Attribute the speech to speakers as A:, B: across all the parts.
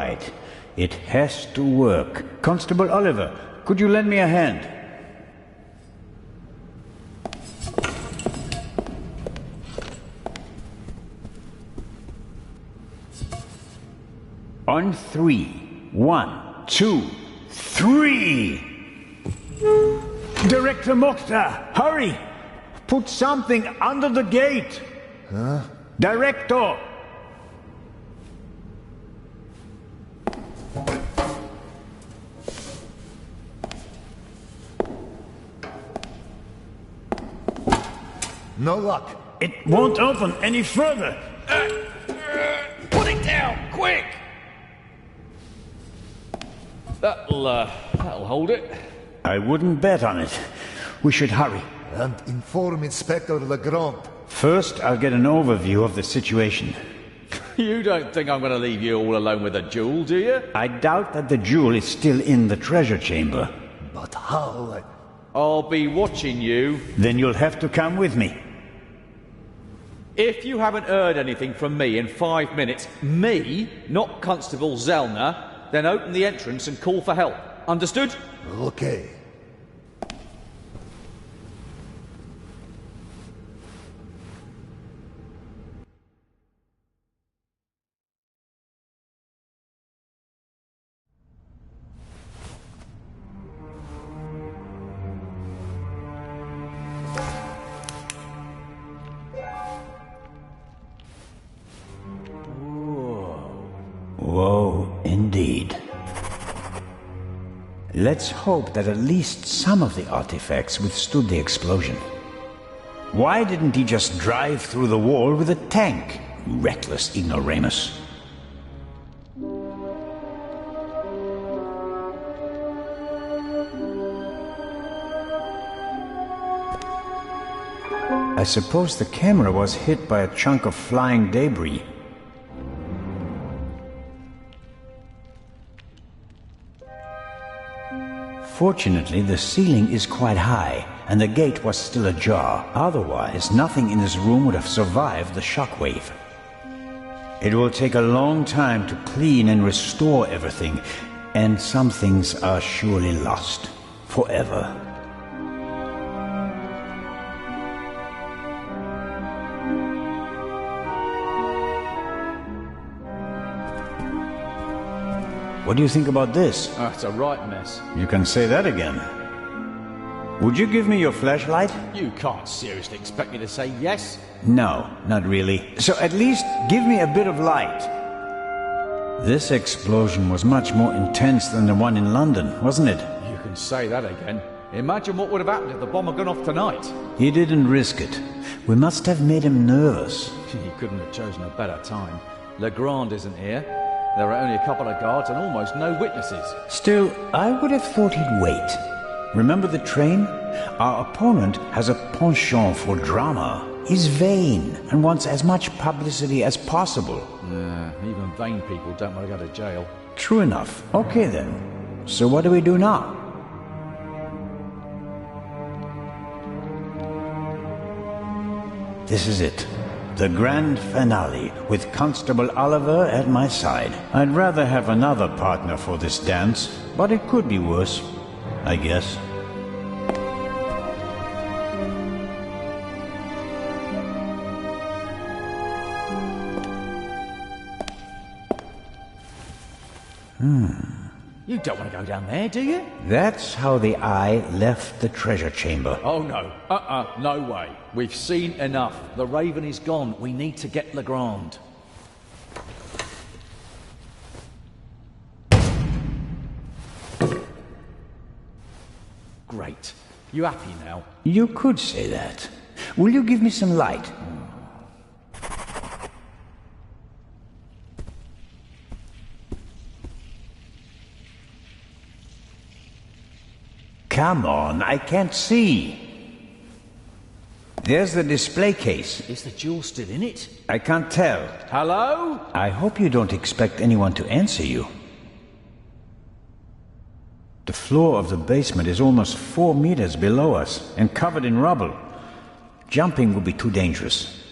A: right. It has to work. Constable Oliver, could you lend me a hand? On three. 1, 2, 3! Director Mokhtar, hurry! Put something under the gate!
B: Huh?
A: Director!
B: No luck.
A: It won't open any further!
C: Put it down, quick! That'll hold it.
A: I wouldn't bet on it. We should hurry.
B: And inform Inspector Legrand.
A: First, I'll get an overview of the situation.
C: You don't think I'm going to leave you all alone with a jewel, do you?
A: I doubt that the jewel is still in the treasure chamber.
B: But how?
C: I'll be watching you.
A: Then you'll have to come with me.
C: If you haven't heard anything from me in 5 minutes, me, not Constable Zellner, then open the entrance and call for help. Understood?
B: Okay.
A: Whoa, indeed. Let's hope that at least some of the artifacts withstood the explosion. Why didn't he just drive through the wall with a tank? Reckless ignoramus. I suppose the camera was hit by a chunk of flying debris. Fortunately, the ceiling is quite high, and the gate was still ajar. Otherwise, nothing in this room would have survived the shockwave. It will take a long time to clean and restore everything, and some things are surely lost forever. What do you think about this?
C: It's a right mess.
A: You can say that again. Would you give me your flashlight?
C: You can't seriously expect me to say yes?
A: No, not really. So at least give me a bit of light. This explosion was much more intense than the one in London, wasn't it?
C: You can say that again. Imagine what would have happened if the bomb had gone off tonight.
A: He didn't risk it. We must have made him nervous.
C: He couldn't have chosen a better time. Legrand isn't here. There are only a couple of guards and almost no witnesses.
A: Still, I would have thought he'd wait. Remember the train? Our opponent has a penchant for drama. He's vain and wants as much publicity as possible.
C: Even vain people don't want to go to jail.
A: True enough. Okay then. So what do we do now? This is it. The grand finale, with Constable Oliver at my side. I'd rather have another partner for this dance, but it could be worse, I guess.
C: You don't want to go down there, do you?
A: That's how the eye left the treasure chamber.
C: Oh no. No way. We've seen enough. The Raven is gone. We need to get Legrand. Great. You happy now?
A: You could say that. Will you give me some light? Come on, I can't see. There's the display case.
C: Is the jewel still in it?
A: I can't tell.
C: Hello?
A: I hope you don't expect anyone to answer you. The floor of the basement is almost 4 meters below us and covered in rubble. Jumping would be too dangerous.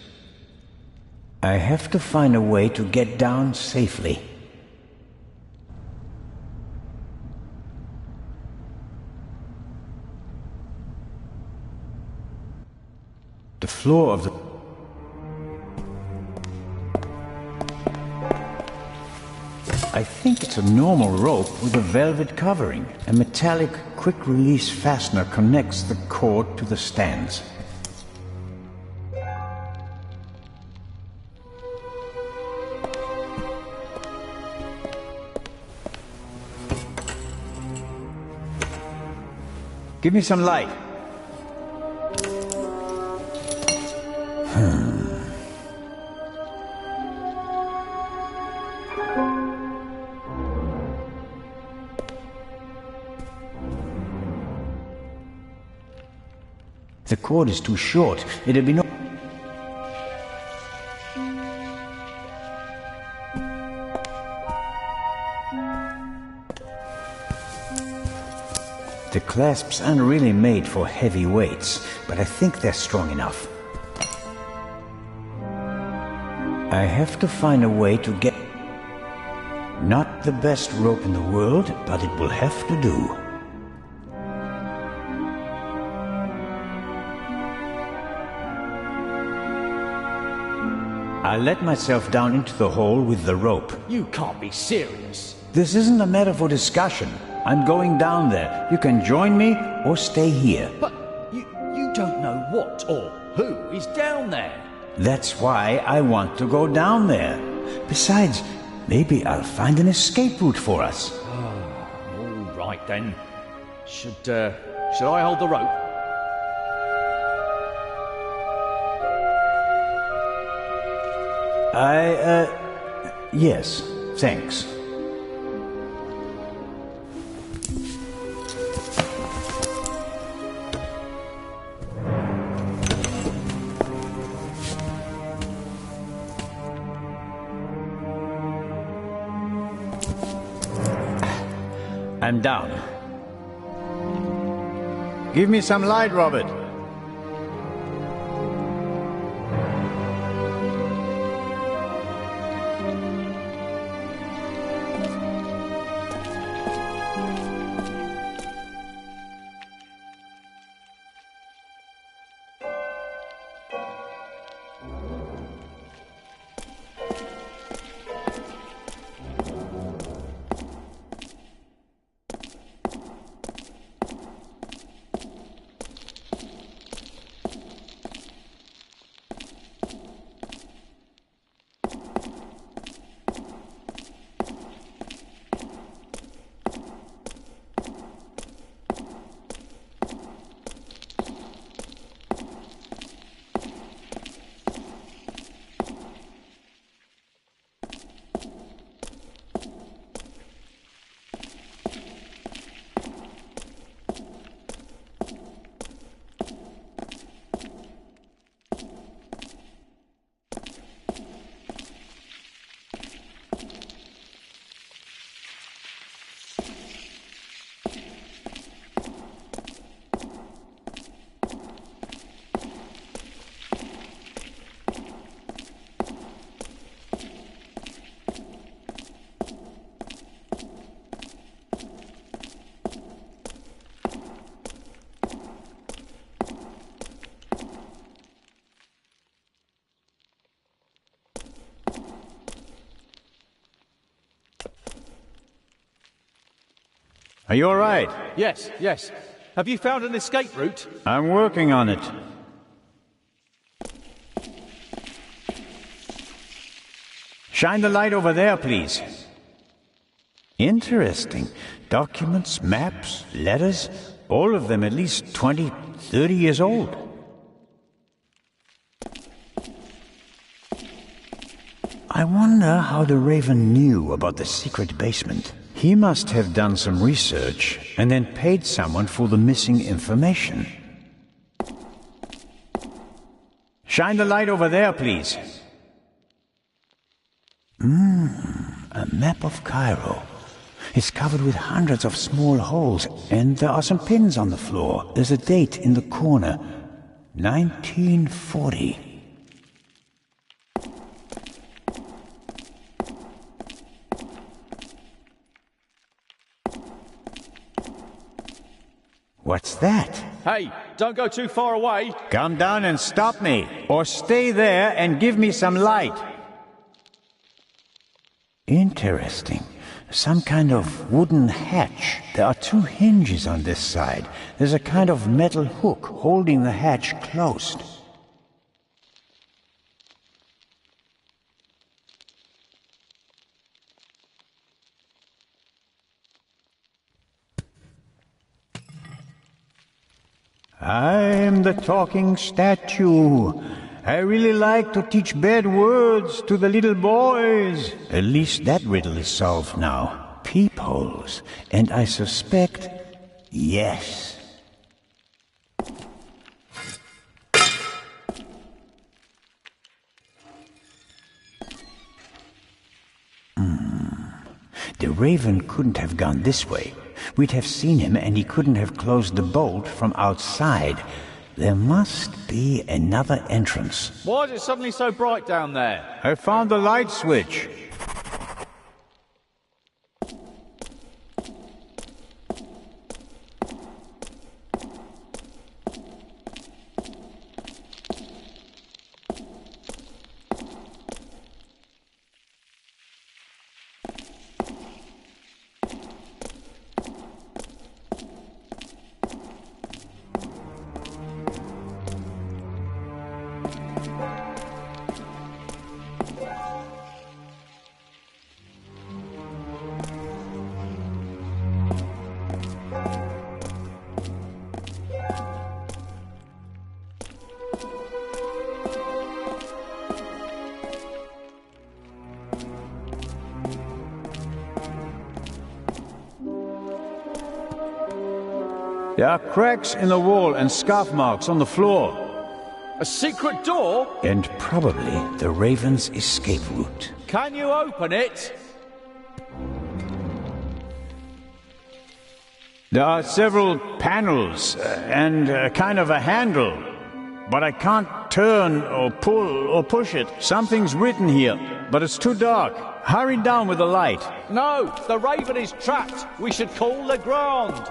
A: I have to find a way to get down safely. floor of the... I think it's a normal rope with a velvet covering. A metallic quick-release fastener connects the cord to the stands. Give me some light. The cord is too short. It'll be no... The clasps aren't really made for heavy weights, but I think they're strong enough. I have to find a way to get... Not the best rope in the world, but it will have to do. I let myself down into the hole with the rope.
C: You can't be serious.
A: This isn't a matter for discussion. I'm going down there. You can join me or stay here.
C: But you don't know what or who is down there.
A: That's why I want to go down there. Besides, maybe I'll find an escape route for us.
C: All right then. Should I hold the rope?
A: Yes, thanks. I'm down. Give me some light, Robert. Are you all right?
C: Yes. Have you found an escape route?
A: I'm working on it. Shine the light over there, please. Interesting. Documents, maps, letters, all of them at least 20, 30 years old. I wonder how the Raven knew about the secret basement. He must have done some research and then paid someone for the missing information. Shine the light over there, please. A map of Cairo. It's covered with hundreds of small holes, and there are some pins on the floor. There's a date in the corner. 1940. What's that?
C: Hey, don't go too far away.
A: Come down and stop me, or stay there and give me some light. Interesting. Some kind of wooden hatch. There are two hinges on this side. There's a kind of metal hook holding the hatch closed. I'm the talking statue. I really like to teach bad words to the little boys. At least that riddle is solved now. Peepholes. And I suspect, yes. The Raven couldn't have gone this way. We'd have seen him and he couldn't have closed the bolt from outside. There must be another entrance.
C: Why is it suddenly so bright down there?
A: I found the light switch. There are cracks in the wall and scarf marks on the floor.
C: A secret door?
A: And probably the Raven's escape route.
C: Can you open it?
A: There are several panels and kind of a handle. But I can't turn or pull or push it. Something's written here, but it's too dark. Hurry down with the light.
C: No, the Raven is trapped. We should call Legrand.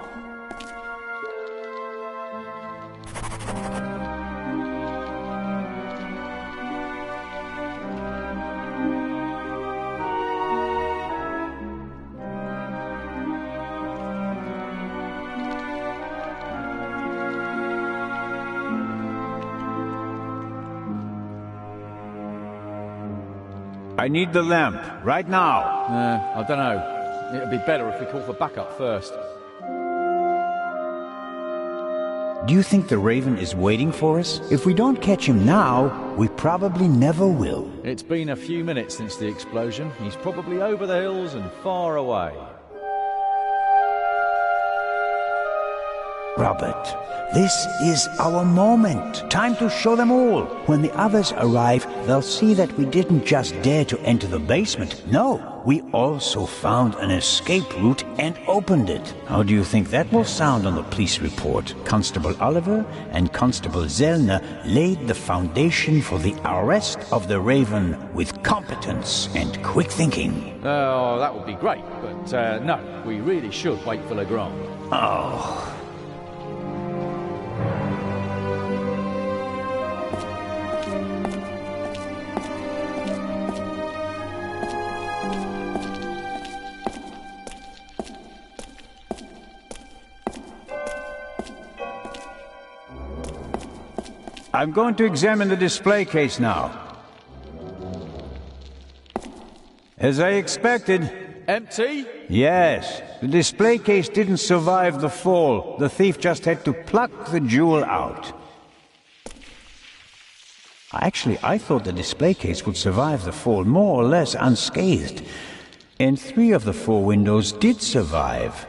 A: I need the lamp, right now.
C: I don't know. It'd be better if we call for backup first.
A: Do you think the Raven is waiting for us? If we don't catch him now, we probably never will.
C: It's been a few minutes since the explosion. He's probably over the hills and far away.
A: Robert, this is our moment. Time to show them all. When the others arrive, they'll see that we didn't just dare to enter the basement. No, we also found an escape route and opened it. How do you think that will sound on the police report? Constable Oliver and Constable Zellner laid the foundation for the arrest of the Raven with competence and quick thinking.
C: Oh, that would be great, but no, we really should wait for Legrand.
A: Oh... I'm going to examine the display case now. As I expected.
C: Empty?
A: Yes. The display case didn't survive the fall. The thief just had to pluck the jewel out. Actually, I thought the display case would survive the fall more or less unscathed. And 3 of the 4 windows did survive.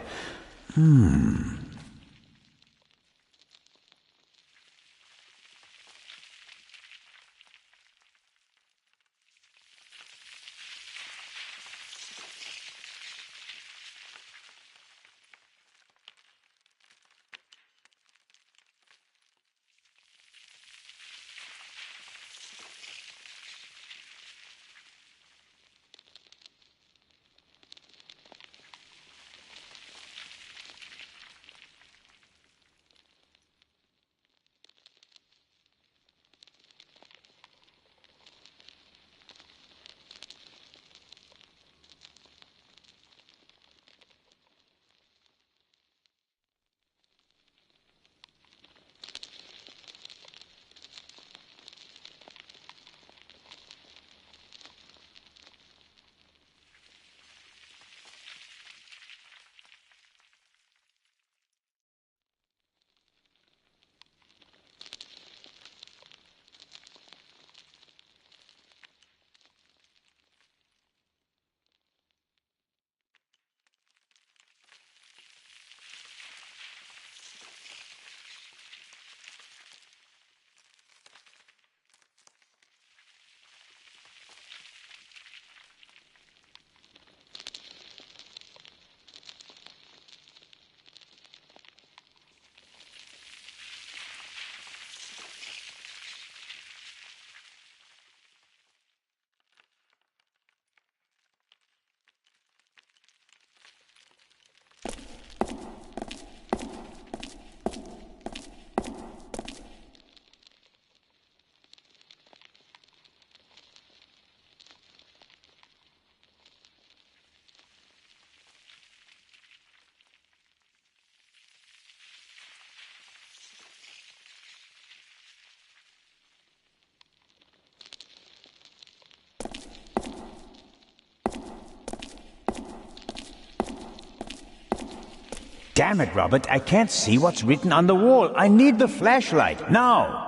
A: Damn it, Robert, I can't see what's written on the wall. I need the flashlight, now!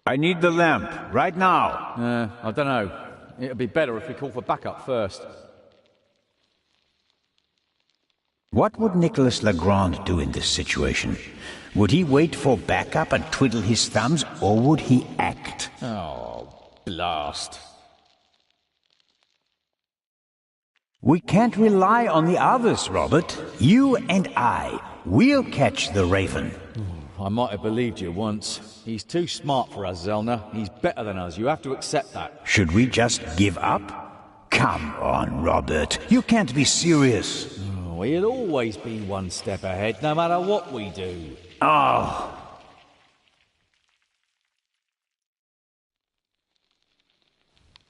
A: I need the lamp, right now.
C: I don't know. It'd be better if we call for backup first.
A: What would Nicholas Legrand do in this situation? Would he wait for backup and twiddle his thumbs, or would he act?
C: Oh, blast.
A: We can't rely on the others, Robert. You and I, we'll catch the Raven.
C: I might have believed you once. He's too smart for us, Zelna. He's better than us. You have to accept that.
A: Should we just give up? Come on, Robert. You can't be serious.
C: Oh, he'll always be one step ahead, no matter what we do.
A: Oh.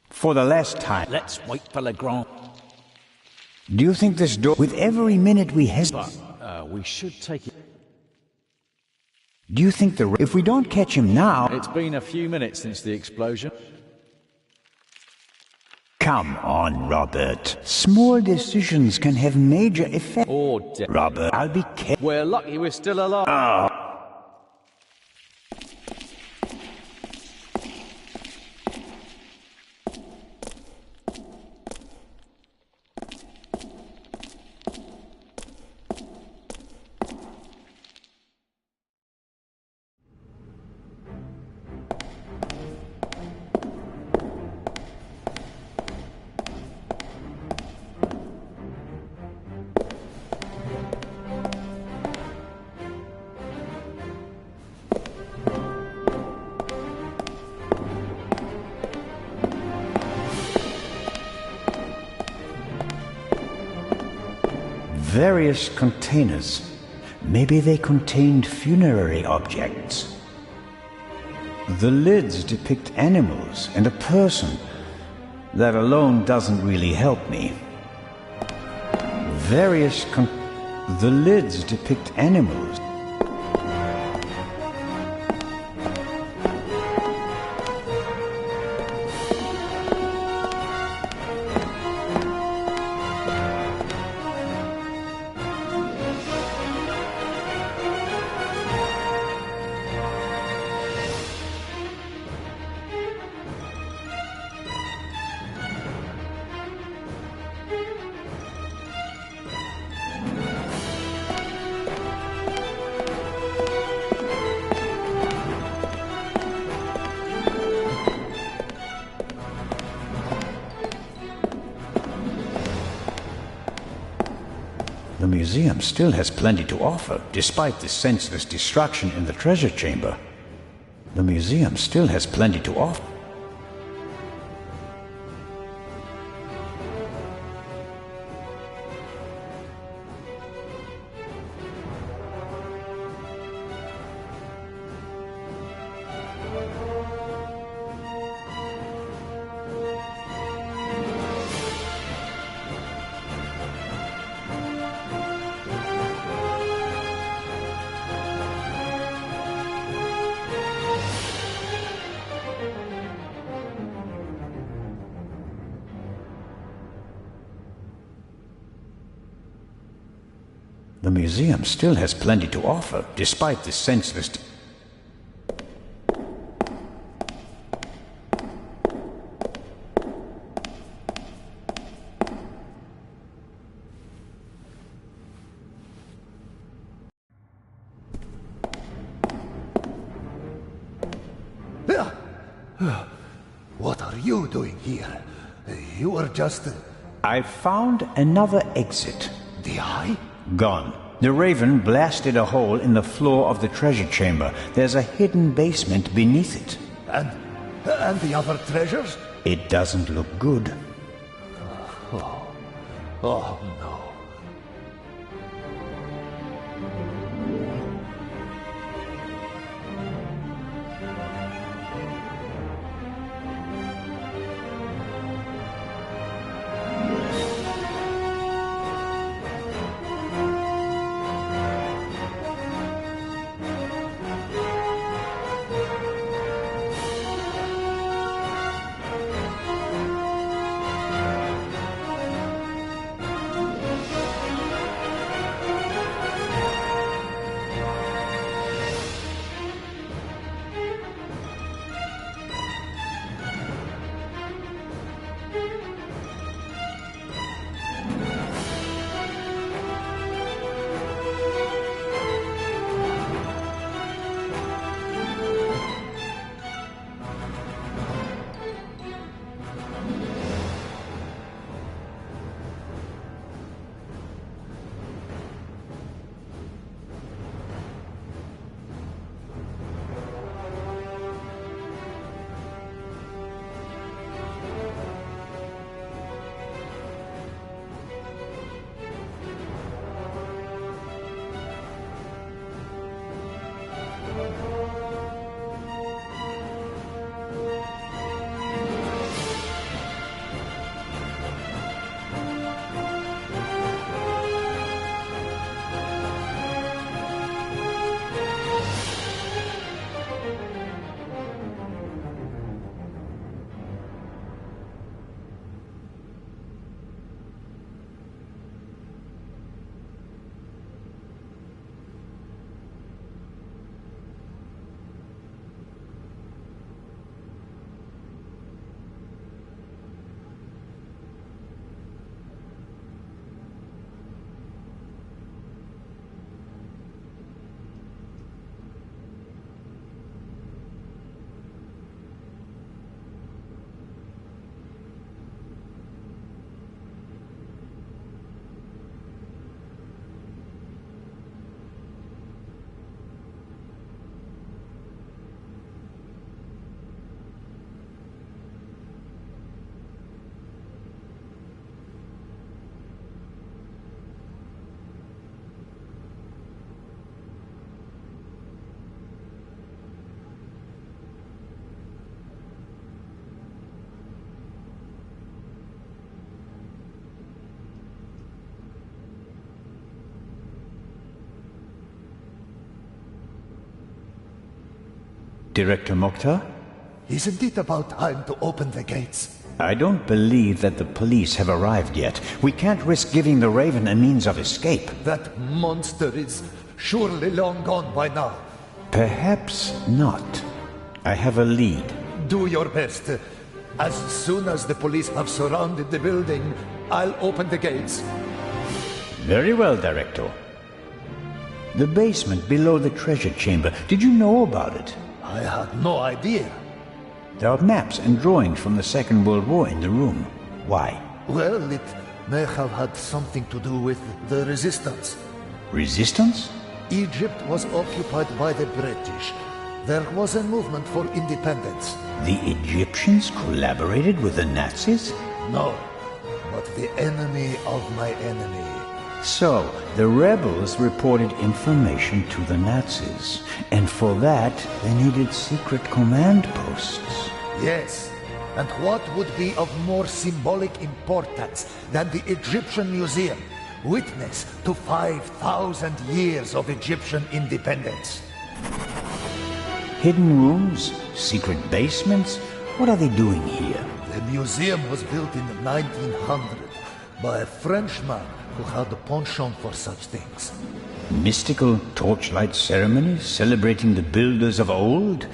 A: For the last time.
C: Let's wait for Legrand.
A: Do you think this door... With every minute we hesitate...
C: But, we should take it...
A: Do you think the... If we don't catch him now...
C: It's been a few minutes since the explosion.
A: Come on, Robert. Small decisions can have major effect. Robert, I'll be careful.
C: We're lucky we're still alive.
A: Oh. Various containers. Maybe they contained funerary objects. The lids depict animals and a person. That alone doesn't really help me. The lids depict animals. The museum still has plenty to offer, despite the senseless destruction in the treasure chamber. The museum still has plenty to offer. The museum still has plenty to offer, despite the senseless...
B: What are you doing here? You were just...
A: I found another exit.
B: The eye?
A: Gone. The Raven blasted a hole in the floor of the treasure chamber. There's a hidden basement beneath it.
B: And the other treasures?
A: It doesn't look good.
B: Oh no.
A: Director Mokhtar?
B: Isn't it about time to open the gates?
A: I don't believe that the police have arrived yet. We can't risk giving the Raven a means of escape.
B: That monster is surely long gone by now.
A: Perhaps not. I have a lead.
B: Do your best. As soon as the police have surrounded the building, I'll open the gates.
A: Very well, Director. The basement below the treasure chamber. Did you know about it?
B: I had no idea.
A: There are maps and drawings from the Second World War in the room. Why?
B: Well, it may have had something to do with the resistance.
A: Resistance?
B: Egypt was occupied by the British. There was a movement for independence.
A: The Egyptians collaborated with the Nazis?
B: No, but the enemy of my enemy.
A: So, the rebels reported information to the Nazis, and for that, they needed secret command posts.
B: Yes, and what would be of more symbolic importance than the Egyptian Museum, witness to 5,000 years of Egyptian independence?
A: Hidden rooms? Secret basements? What are they doing here?
B: The museum was built in 1900 by a Frenchman who had a penchant for such things.
A: Mystical torchlight ceremonies celebrating the builders of old?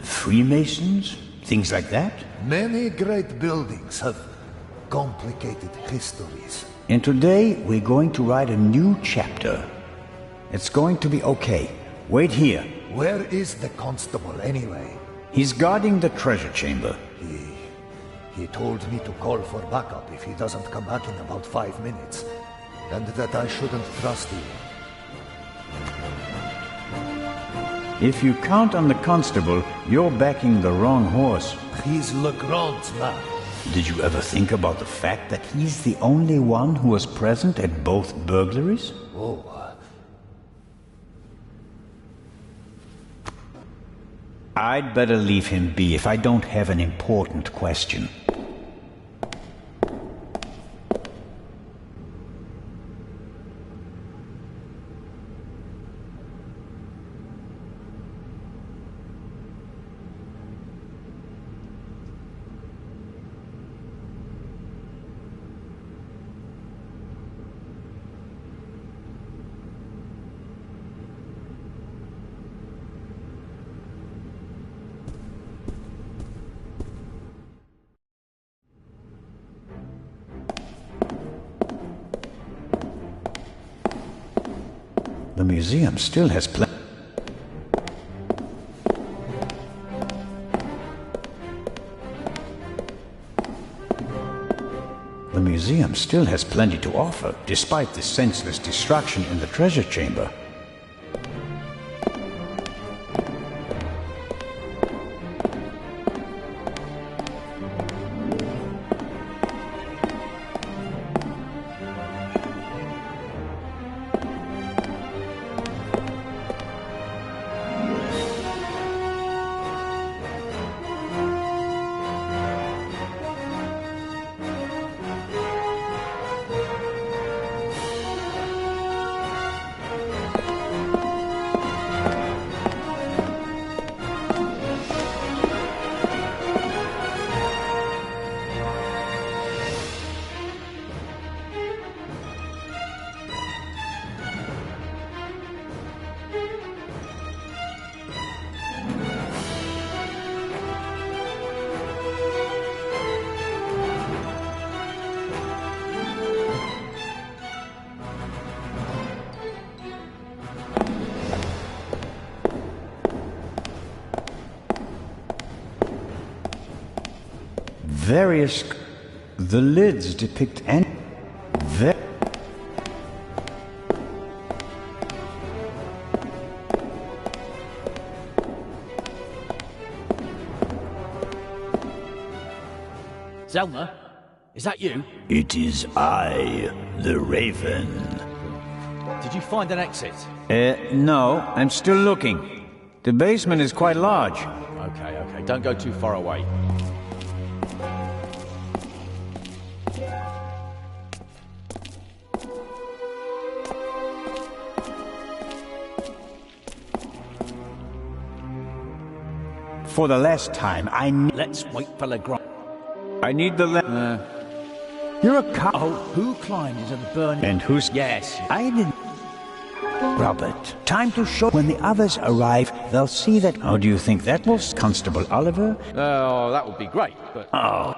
A: Freemasons? Things like that?
B: Many great buildings have complicated histories.
A: And today, we're going to write a new chapter. It's going to be okay. Wait here.
B: Where is the constable anyway?
A: He's guarding the treasure chamber.
B: He told me to call for backup if he doesn't come back in about 5 minutes. And that I shouldn't trust him.
A: If you count on the constable, you're backing the wrong horse.
B: He's Legrand's man.
A: Did you ever think about the fact that he's the only one who was present at both burglaries?
B: Oh.
A: I'd better leave him be if I don't have an important question. The museum still has plenty. The museum still has plenty to offer, despite the senseless destruction in the treasure chamber. The lids depict
C: Zelna, is that you?
A: It is I, the Raven.
C: Did you find an exit?
A: No, I'm still looking. The basement is quite large.
C: Okay, don't go too far away.
A: For the last time,
D: Let's wait for Legrand.
A: I need the You're a cop.
D: Oh, who climbed into the burning...
A: And who's...
D: Yes.
A: I didn't... Robert, time to show... When the others arrive, they'll see that... How do you think that will... Constable Oliver?
C: Oh, that would be great, but...
A: Oh.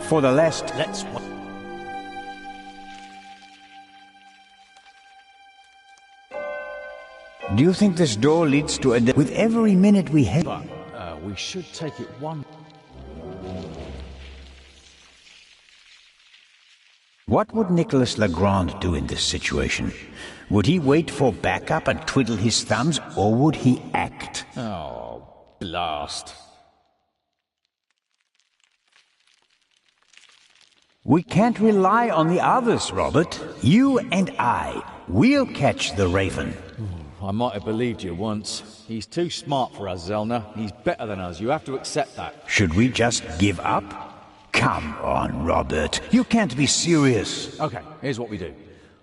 A: For the last...
D: Let's...
A: Do you think this door leads to a... With every minute we have...
D: But, we should take it one...
A: What would Nicholas Legrand do in this situation? Would he wait for backup and twiddle his thumbs, or would he act?
D: Oh, blast.
A: We can't rely on the others, Robert. You and I. We'll catch the Raven.
C: I might have believed you once. He's too smart for us, Zelna. He's better than us. You have to accept that.
A: Should we just give up? Come on, Robert. You can't be serious.
C: Okay, here's what we do.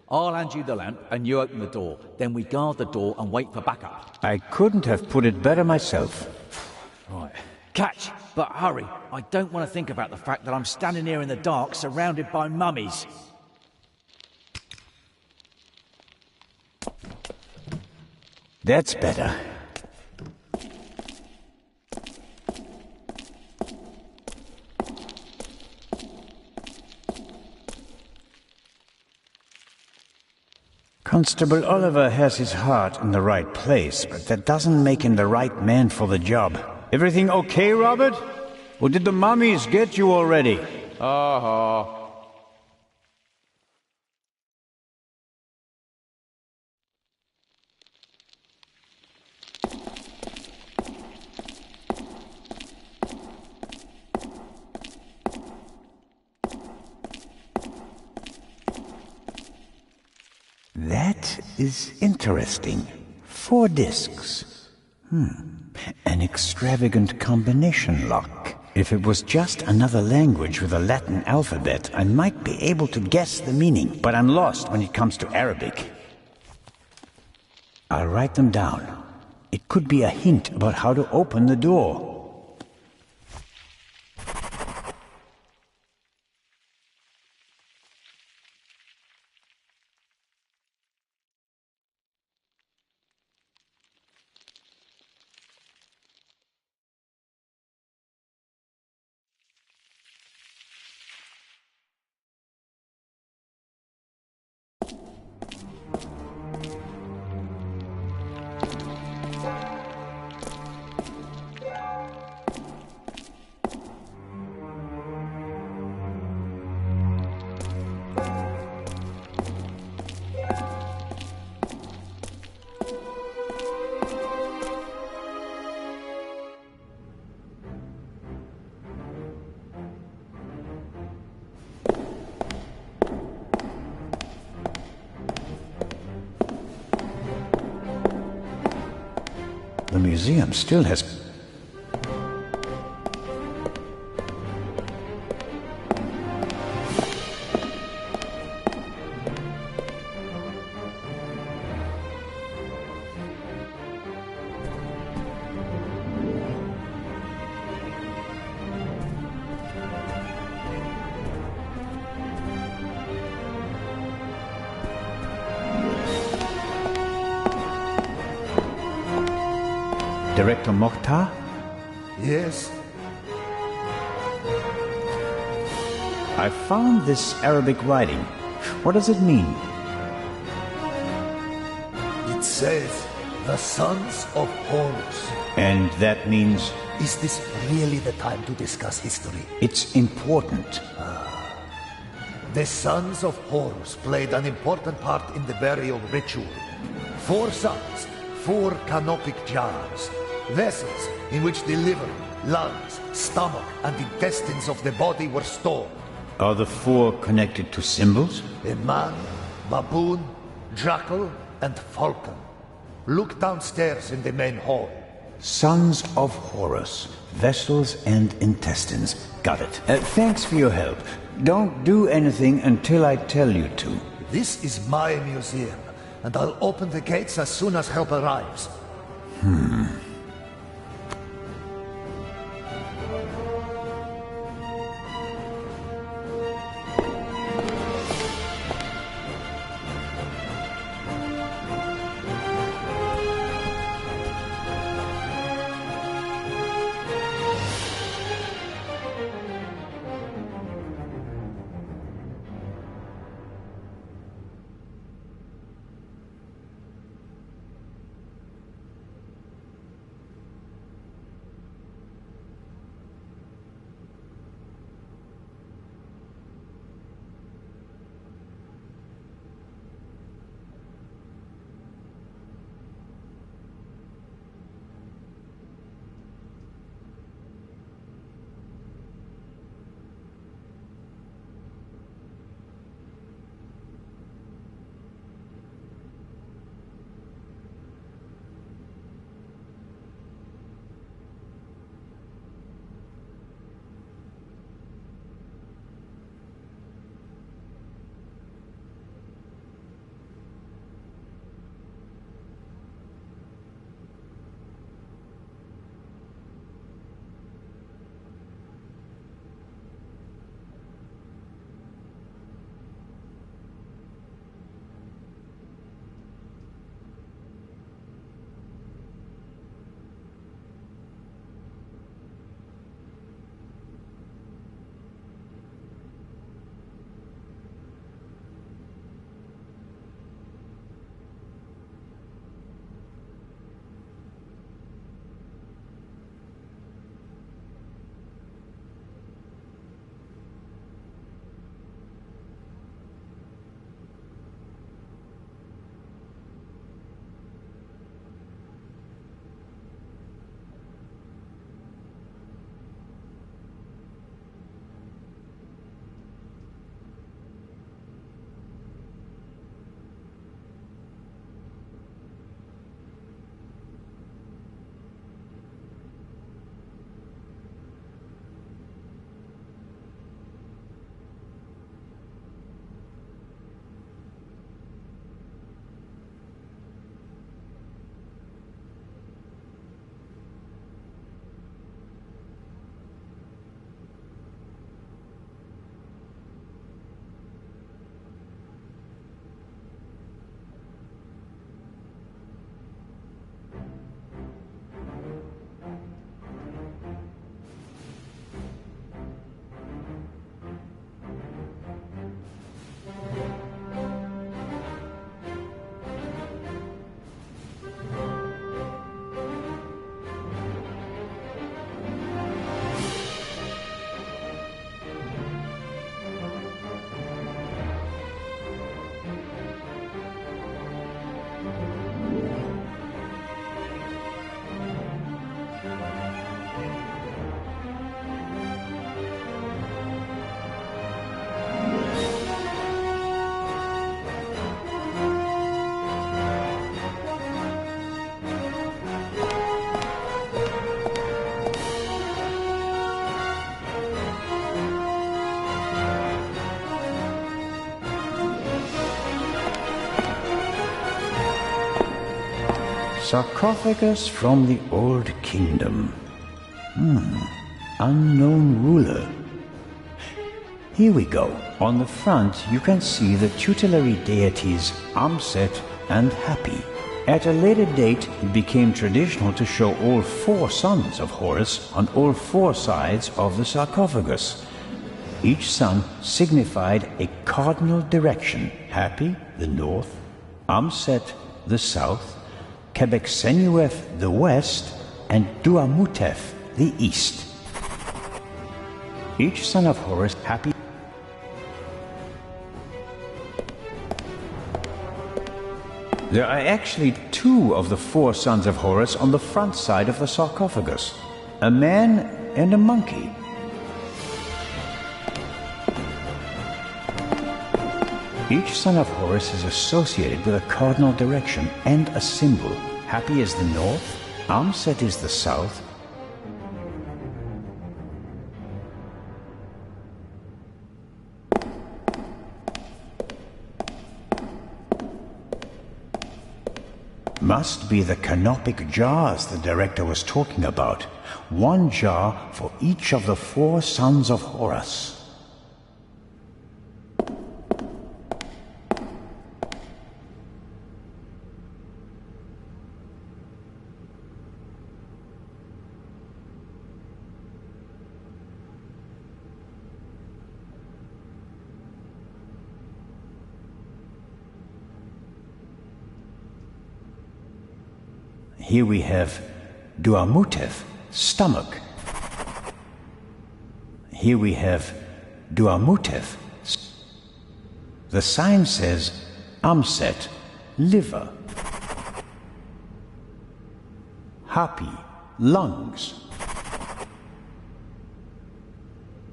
C: I'll hand you the lamp and you open the door. Then we guard the door and wait for backup.
A: I couldn't have put it better myself.
C: Right. Catch, but hurry. I don't want to think about the fact that I'm standing here in the dark surrounded by mummies.
A: That's better. Constable Oliver has his heart in the right place, but that doesn't make him the right man for the job. Everything okay, Robert? Or did the mummies get you already? That is interesting. 4 discs. An extravagant combination lock. If it was just another language with a Latin alphabet, I might be able to guess the meaning, but I'm lost when it comes to Arabic. I'll write them down. It could be a hint about how to open the door. the museum still has... Director Mokhtar?
B: Yes?
A: I found this Arabic writing. What does it mean?
B: It says, the sons of Horus.
A: And that means...
B: Is this really the time to discuss history?
A: It's important.
B: The sons of Horus played an important part in the burial ritual. 4 sons, 4 canopic jars. Vessels in which the liver, lungs, stomach, and intestines of the body were stored.
A: Are the 4 connected to symbols?
B: A man, baboon, jackal, and falcon. Look downstairs in the main hall.
A: Sons of Horus, vessels and intestines. Got it. Thanks for your help. Don't do anything until I tell you to.
B: This is my museum, and I'll open the gates as soon as help arrives.
A: Sarcophagus from the Old Kingdom. Unknown ruler. Here we go. On the front, you can see the tutelary deities Amset and Happy. At a later date, it became traditional to show all 4 sons of Horus on all 4 sides of the sarcophagus. Each sun signified a cardinal direction. Happy, the north; Amset, the south; Quebecsenuef, the west; and Duamutef, the east. Each son of Horus, Happy. There are actually 2 of the 4 sons of Horus on the front side of the sarcophagus. A man and a monkey. Each son of Horus is associated with a cardinal direction and a symbol. Happy is the north, Amset is the south, must be the canopic jars the director was talking about. 1 jar for each of the 4 sons of Horus. Here we have Duamutef, stomach. Here we have Duamutef. The sign says Amset, liver. Happy, lungs.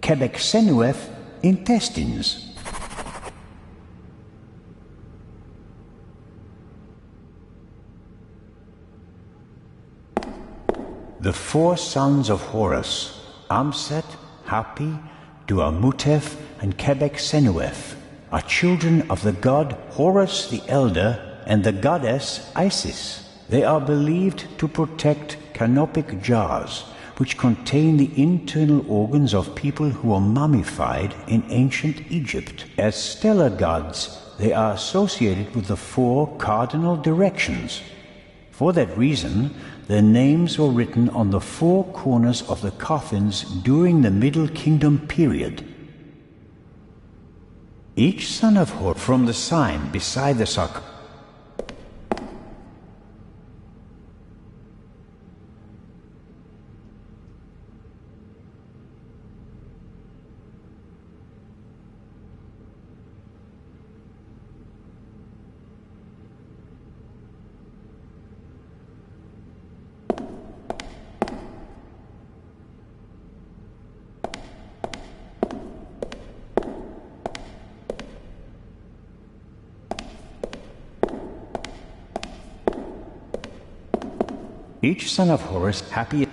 A: Quebecsenuef, intestines. The 4 sons of Horus, Amset, Happy, Duamutef, and Quebecsenuef, are children of the god Horus the Elder and the goddess Isis. They are believed to protect canopic jars, which contain the internal organs of people who were mummified in ancient Egypt. As stellar gods, they are associated with the 4 cardinal directions. For that reason, their names were written on the 4 corners of the coffins during the Middle Kingdom period. Each son of Horus from the sign beside the sarcophagus. Each son of Horus, Happy.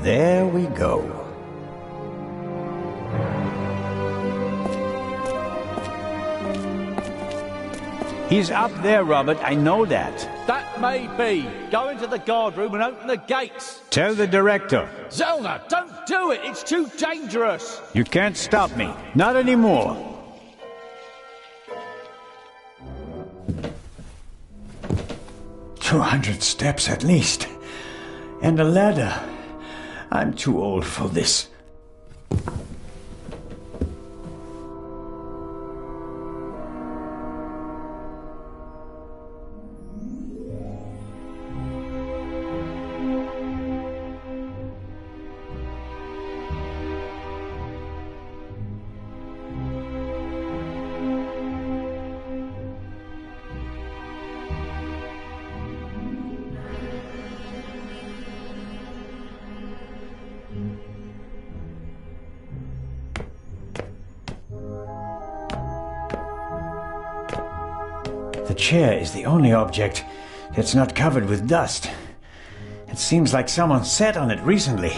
A: there we go. He's up there, Robert. I know that.
D: That may be. Go into the guard room and open the gates.
A: Tell the director.
D: Zelna, don't do it. It's too dangerous.
A: You can't stop me. Not anymore. "200 steps at least. And a ladder. I'm too old for this." The chair is the only object that's not covered with dust. It seems like someone sat on it recently.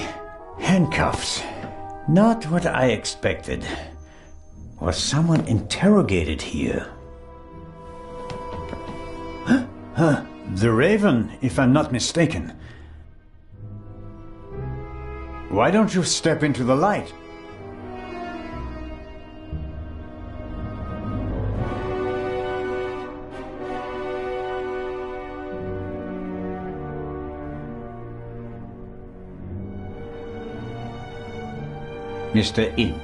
A: Handcuffs. Not what I expected. Was someone interrogated here? Huh? The Raven, if I'm not mistaken. Why don't you step into the light? Mr. Inch.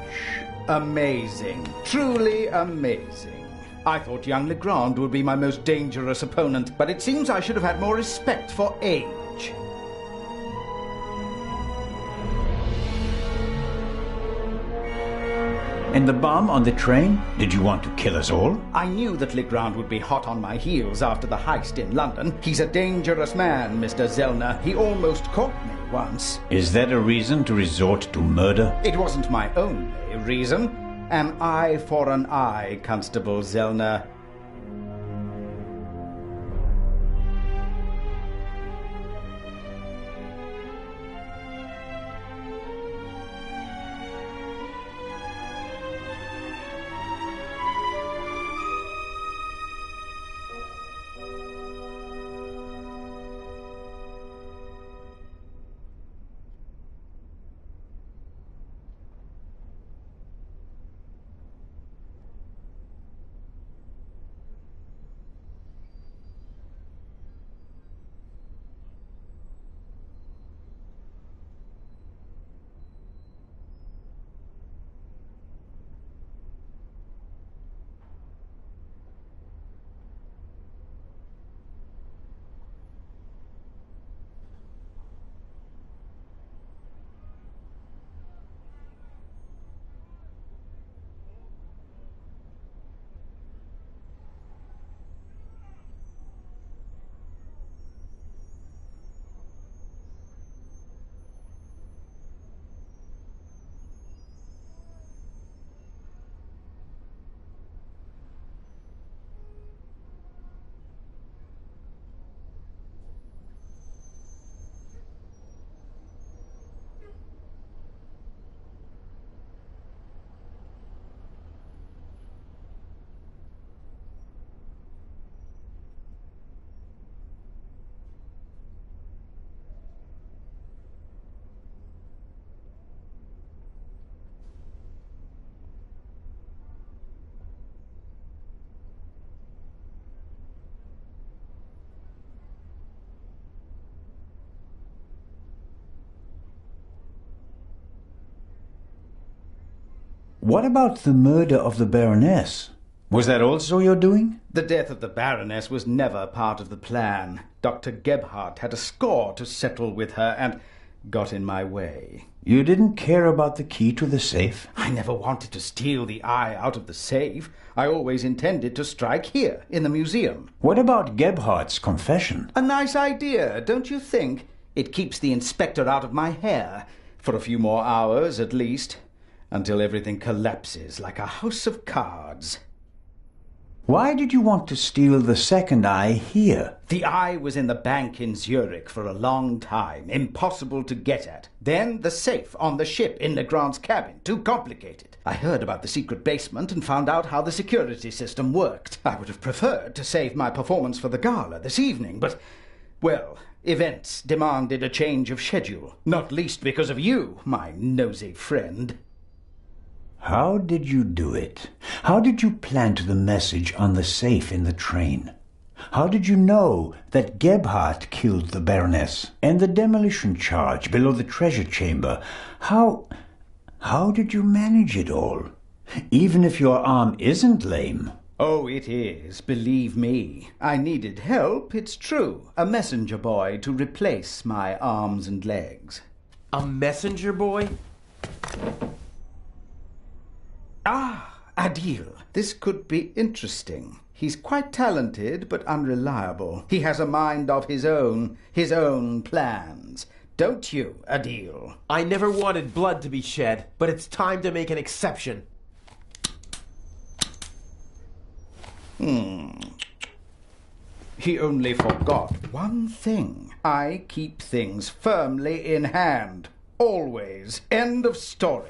E: Amazing. Truly amazing. I thought young Legrand would be my most dangerous opponent, but it seems I should have had more respect for age.
A: And the bomb on the train? Did you want to kill us all?
E: I knew that Legrand would be hot on my heels after the heist in London. He's a dangerous man, Mr. Zellner. He almost caught me once.
A: Is that a reason to resort to murder?
E: It wasn't my only reason. An eye for an eye, Constable Zellner.
A: What about the murder of the Baroness? Was that also your doing?
E: The death of the Baroness was never part of the plan. Dr. Gebhardt had a score to settle with her and got in my way.
A: You didn't care about the key to the safe?
E: I never wanted to steal the eye out of the safe. I always intended to strike here, in the museum.
A: What about Gebhardt's confession?
E: A nice idea, don't you think? It keeps the inspector out of my hair, for a few more hours at least, until everything collapses like a house of cards.
A: Why did you want to steal the second eye here?
E: The eye was in the bank in Zurich for a long time, impossible to get at. Then the safe on the ship in Legrand's cabin, too complicated. I heard about the secret basement and found out how the security system worked. I would have preferred to save my performance for the gala this evening, but, well, events demanded a change of schedule. Not least because of you, my nosy friend.
A: How did you do it? How did you plant the message on the safe in the train? How did you know that Gebhardt killed the Baroness and the demolition charge below the treasure chamber? How did you manage it all? Even if your arm isn't lame.
E: Oh, it is, believe me. I needed help, it's true. A messenger boy to replace my arms and legs.
F: A messenger boy?
E: Ah, Adil. This could be interesting. He's quite talented, but unreliable. He has a mind of his own plans. Don't you, Adil?
F: I never wanted blood to be shed, but it's time to make an exception.
E: He only forgot one thing. I keep things firmly in hand. Always. End of story.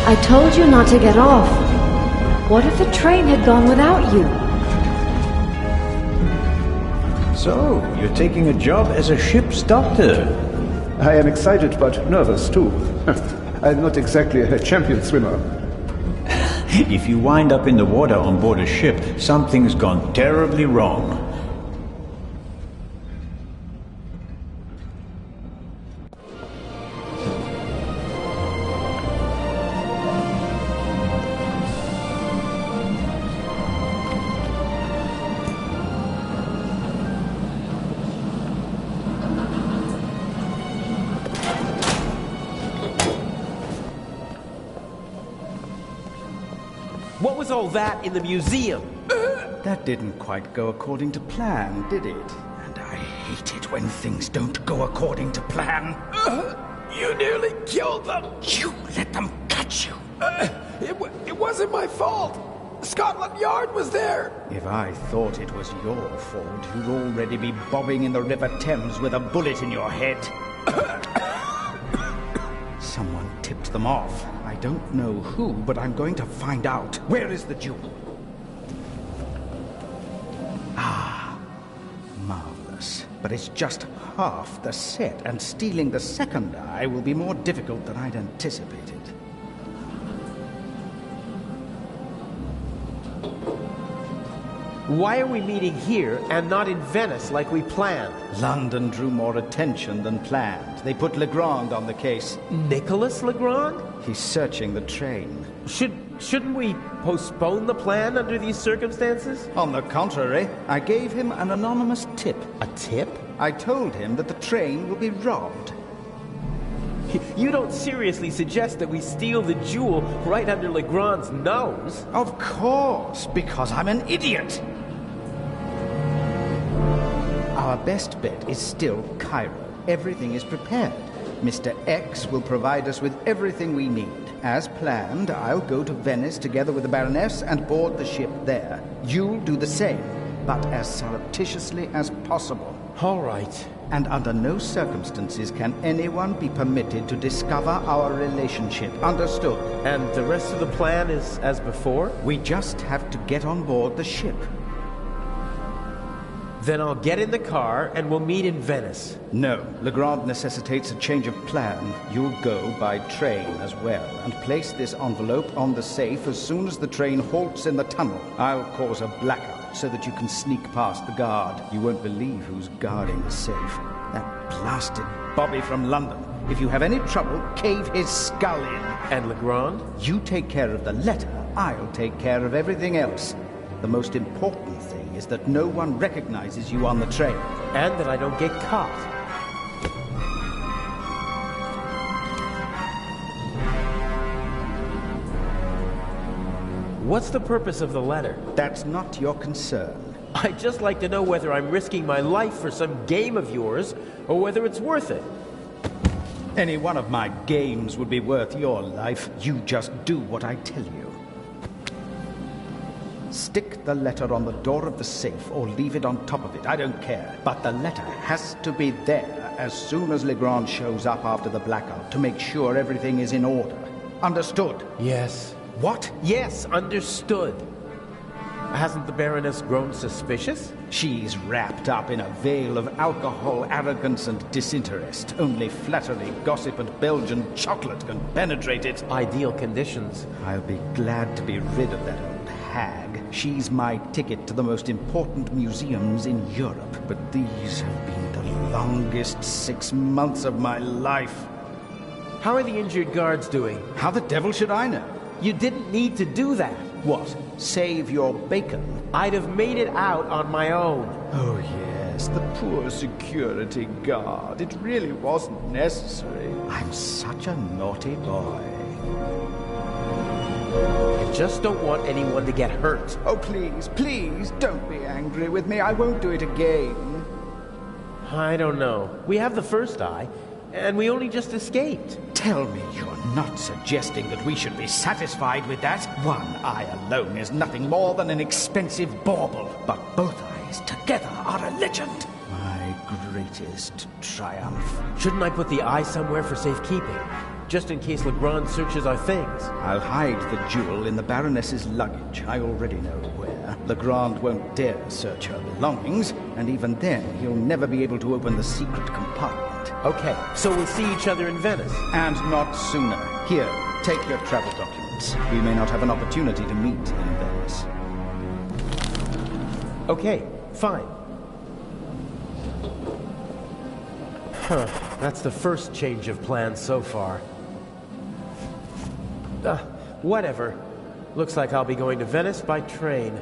G: I told you not to get off. What if the train had gone without you?
A: So, you're taking a job as a ship's doctor.
H: I am excited but nervous too. I'm not exactly a champion swimmer.
A: If you wind up in the water on board a ship, something's gone terribly wrong.
F: What was all that in the museum?
E: That didn't quite go according to plan, did it? And I hate it when things don't go according to plan.
I: You nearly killed them.
E: You let them catch you.
I: It wasn't my fault. Scotland Yard was there.
E: If I thought it was your fault, you'd already be bobbing in the River Thames with a bullet in your head. Someone tipped them off. I don't know who, but I'm going to find out. Where is the jewel? Ah, marvelous. But it's just half the set, and stealing the second eye will be more difficult than I'd anticipated.
F: Why are we meeting here and not in Venice like we planned?
E: London drew more attention than planned. They put Legrand on the case.
F: Nicholas Legrand?
E: He's searching the train.
F: Shouldn't we postpone the plan under these circumstances?
E: On the contrary, I gave him an anonymous tip.
F: A tip?
E: I told him that the train will be robbed.
F: You don't seriously suggest that we steal the jewel right under Legrand's nose?
E: Of course, because I'm an idiot. Our best bet is still Cairo. Everything is prepared. Mr. X will provide us with everything we need. As planned, I'll go to Venice together with the Baroness and board the ship there. You'll do the same, but as surreptitiously as possible.
F: All right.
E: And under no circumstances can anyone be permitted to discover our relationship. Understood?
F: And the rest of the plan is as before?
E: We just have to get on board the ship.
F: Then I'll get in the car and we'll meet in Venice.
E: No, Legrand necessitates a change of plan. You'll go by train as well, and place this envelope on the safe as soon as the train halts in the tunnel. I'll cause a blackout. so that you can sneak past the guard. You won't believe who's guarding the safe. That blasted Bobby from London. If you have any trouble, cave his skull in.
F: And Legrand?
E: You take care of the letter, I'll take care of everything else. The most important thing is that no one recognizes you on the train.
F: And that I don't get caught. What's the purpose of the letter?
E: That's not your concern.
F: I'd just like to know whether I'm risking my life for some game of yours, or whether it's worth it.
E: Any one of my games would be worth your life. You just do what I tell you. Stick the letter on the door of the safe or leave it on top of it. I don't care. But the letter has to be there as soon as Legrand shows up after the blackout to make sure everything is in order. Understood?
F: Yes.
E: What?
F: Yes, understood. Hasn't the Baroness grown suspicious?
E: She's wrapped up in a veil of alcohol, arrogance, and disinterest. Only flattery, gossip, and Belgian chocolate can penetrate it.
F: Ideal conditions.
E: I'll be glad to be rid of that old hag. She's my ticket to the most important museums in Europe. But these have been the longest 6 months of my life.
F: How are the injured guards doing?
E: How the devil should I know?
F: You didn't need to do that.
E: What? Save your bacon?
F: I'd have made it out on my own.
E: Oh, yes, the poor security guard. It really wasn't necessary. I'm such a naughty boy.
F: I just don't want anyone to get hurt.
E: Oh, please, please, don't be angry with me. I won't do it again.
F: I don't know. We have the first eye, and we only just escaped.
E: Tell me you're not suggesting that we should be satisfied with that? One eye alone is nothing more than an expensive bauble, but both eyes together are a legend. My greatest triumph.
F: Shouldn't I put the eye somewhere for safekeeping? Just in case Legrand searches our things.
E: I'll hide the jewel in the Baroness's luggage. I already know where. Legrand won't dare search her belongings, and even then he'll never be able to open the secret compartment.
F: Okay, so we'll see each other in Venice.
E: And not sooner. Here, take your travel documents. We may not have an opportunity to meet in Venice.
F: Okay, fine. That's the first change of plans so far. Whatever. Looks like I'll be going to Venice by train.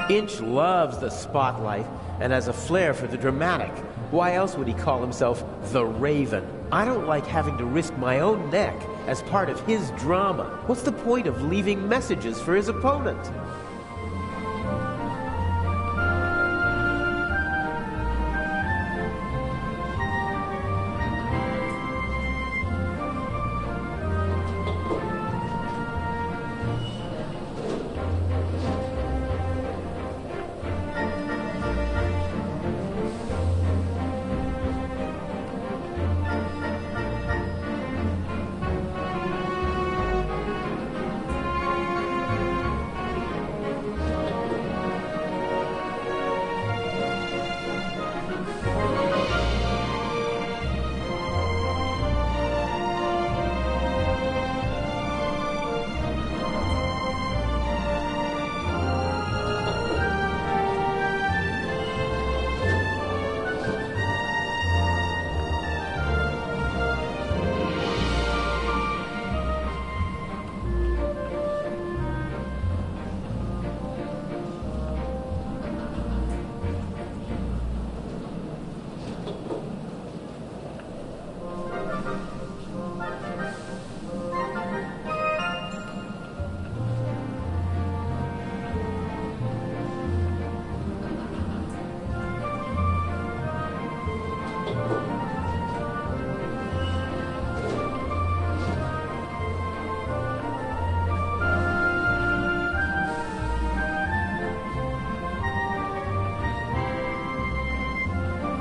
F: Inch loves the spotlight and has a flair for the dramatic. Why else would he call himself the Raven? I don't like having to risk my own neck as part of his drama. What's the point of leaving messages for his opponent?